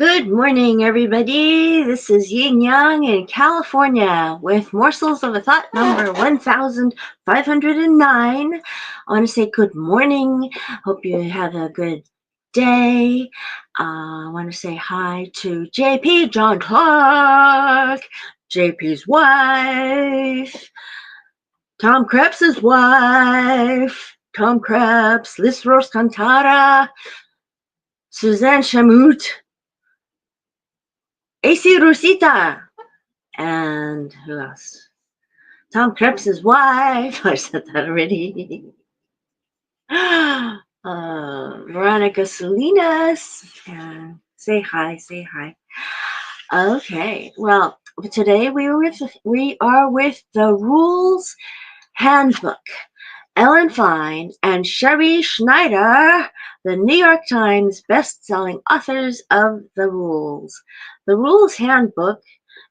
Good morning, everybody. This is Yin Yang in California with Morsels of a Thought number 1509. I want to say good morning. Hope you have a good day. I want to say hi to JP, John Clark, JP's wife, Tom Krebs's wife, Tom Krebs, Liz Rose Cantara, Suzanne Chamut, AC Rosita, and who else? Tom Krebs's wife. I said that already. Veronica Salinas. Say hi, say hi. Okay, well, today we are with the Rules Handbook. Ellen Fein and Sherrie Schneider, the New York Times best-selling authors of The Rules. The Rules Handbook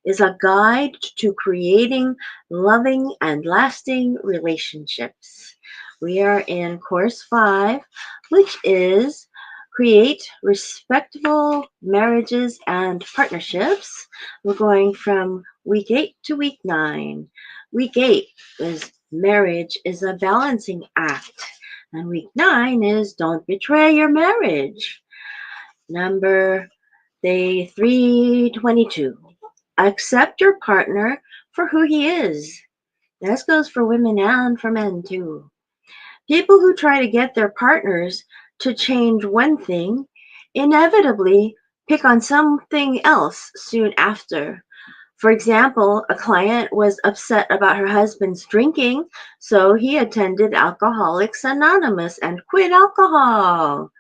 is a guide to creating loving and lasting relationships. We are in course 5, which is create respectable marriages and partnerships. We're going from week 8 to week 9. Week 8 is marriage is a balancing act. And week 9 is don't betray your marriage. Number day 322. Accept your partner for who he is. This goes for women and for men too. People who try to get their partners to change one thing inevitably pick on something else soon after. For example, a client was upset about her husband's drinking, so he attended Alcoholics Anonymous and quit alcohol.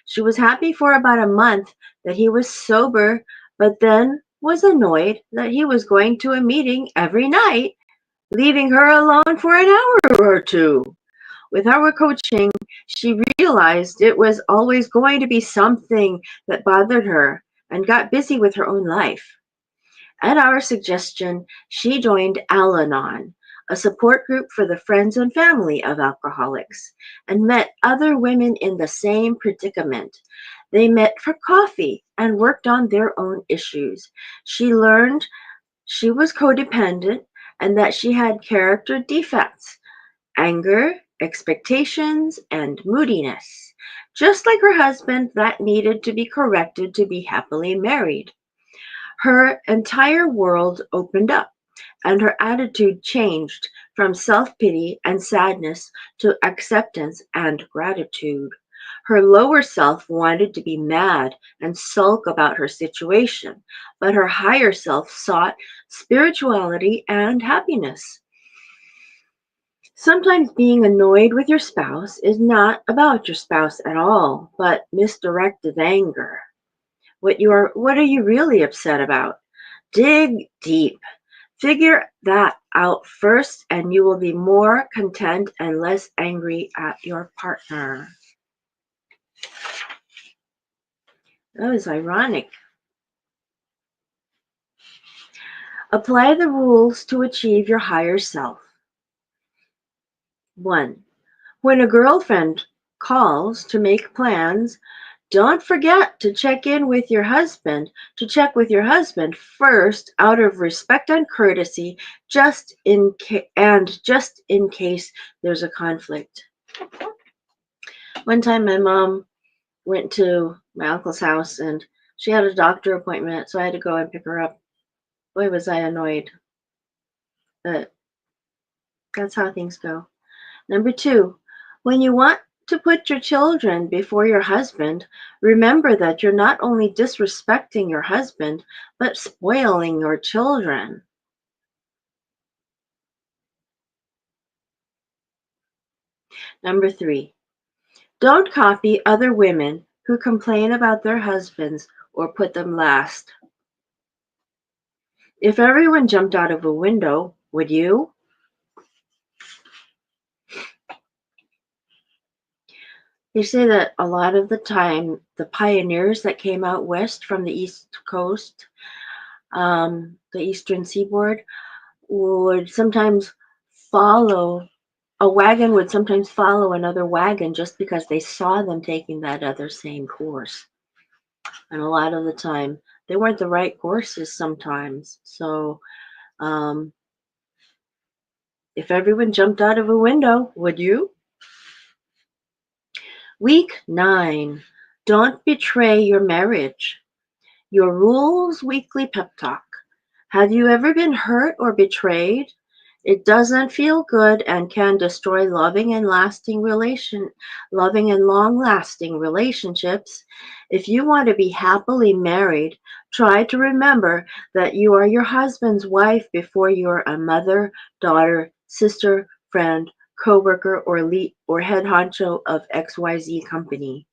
She was happy for about a month that he was sober, but then was annoyed that he was going to a meeting every night, leaving her alone for an hour or two. With our coaching, she realized it was always going to be something that bothered her and got busy with her own life. At our suggestion, she joined Al-Anon, a support group for the friends and family of alcoholics, and met other women in the same predicament. They met for coffee and worked on their own issues. She learned she was codependent and that she had character defects, anger, expectations, and moodiness, just like her husband that needed to be corrected to be happily married. Her entire world opened up, and her attitude changed from self-pity and sadness to acceptance and gratitude. Her lower self wanted to be mad and sulk about her situation, but her higher self sought spirituality and happiness. Sometimes being annoyed with your spouse is not about your spouse at all, but misdirected anger. What are you really upset about? Dig deep. Figure that out first and you will be more content and less angry at your partner. That was ironic. Apply the rules to achieve your higher self. 1. When a girlfriend calls to make plans, don't forget to check with your husband first out of respect and courtesy, just in case there's a conflict. One time my mom went to my uncle's house and she had a doctor appointment, so I had to go and pick her up. Boy, was I annoyed. But that's how things go. Number 2, when you want to put your children before your husband, remember that you're not only disrespecting your husband, but spoiling your children. Number 3, don't copy other women who complain about their husbands or put them last. If everyone jumped out of a window, would you? They say that a lot of the time, the pioneers that came out west from the East Coast, the Eastern Seaboard, would sometimes a wagon would sometimes follow another wagon just because they saw them taking that other same course. And a lot of the time, they weren't the right courses sometimes. So, um, if everyone jumped out of a window, would you? Week 9. Don't betray your marriage. Your Rules Weekly Pep Talk. Have you ever been hurt or betrayed? It doesn't feel good and can destroy loving and long-lasting relationships. If you want to be happily married, try to remember that you are your husband's wife before you're a mother, daughter, sister, friend, coworker, or head honcho of XYZ company.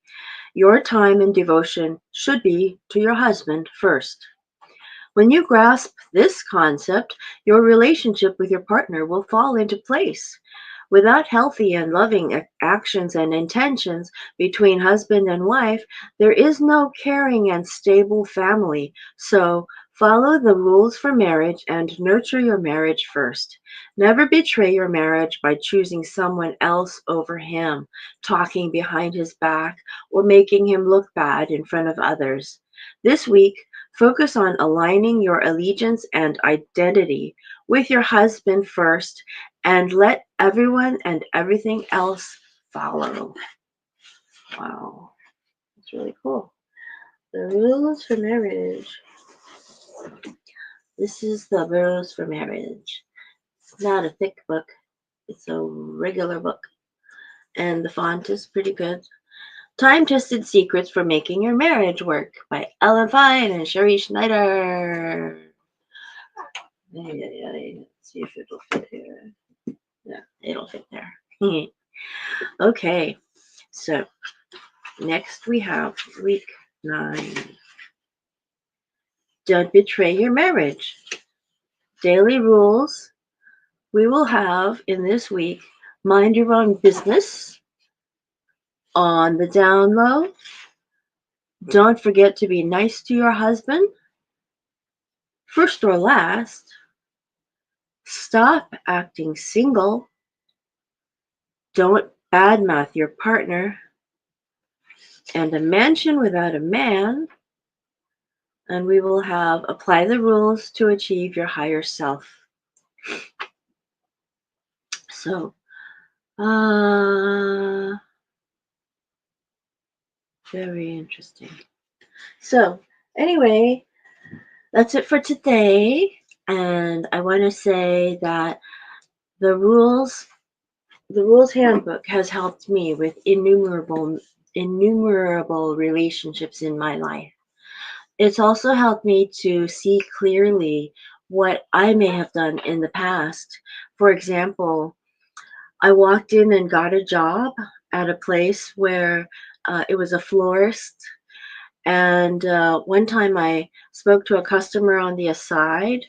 Your time and devotion should be to your husband first. When you grasp this concept, your relationship with your partner will fall into place. Without healthy and loving actions and intentions between husband and wife, there is no caring and stable family. So, follow the rules for marriage and nurture your marriage first. Never betray your marriage by choosing someone else over him, talking behind his back, or making him look bad in front of others. This week, focus on aligning your allegiance and identity with your husband first and let everyone and everything else follow. Wow, that's really cool. The rules for marriage. This is the rules for marriage. It's not a thick book, it's a regular book. And the font is pretty good. Time Tested Secrets for Making Your Marriage Work by Ellen Fein and Sherrie Schneider. Let's see if it'll fit here. Yeah, it'll fit there. Okay, so next we have week 9. Don't betray your marriage. Daily rules we will have in this week: mind your own business. On the down low, don't forget to be nice to your husband. First or last, stop acting single. Don't badmouth your partner. And a mansion without a man. And we will have apply the rules to achieve your higher self. So, very interesting. So, anyway, that's it for today. And I want to say that the rules handbook has helped me with innumerable relationships in my life. It's also helped me to see clearly what I may have done in the past. For example, I walked in and got a job at a place where it was a florist. And one time I spoke to a customer on the aside,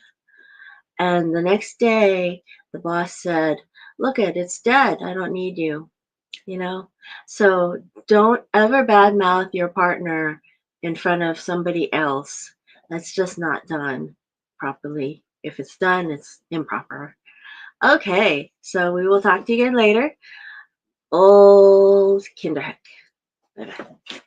and the next day the boss said, "Look it's dead. I don't need you." You know? So don't ever badmouth your partner in front of somebody else. That's just not done properly. If it's done, it's improper. Okay, so we will talk to you again later. Old Kinderheck. Bye bye.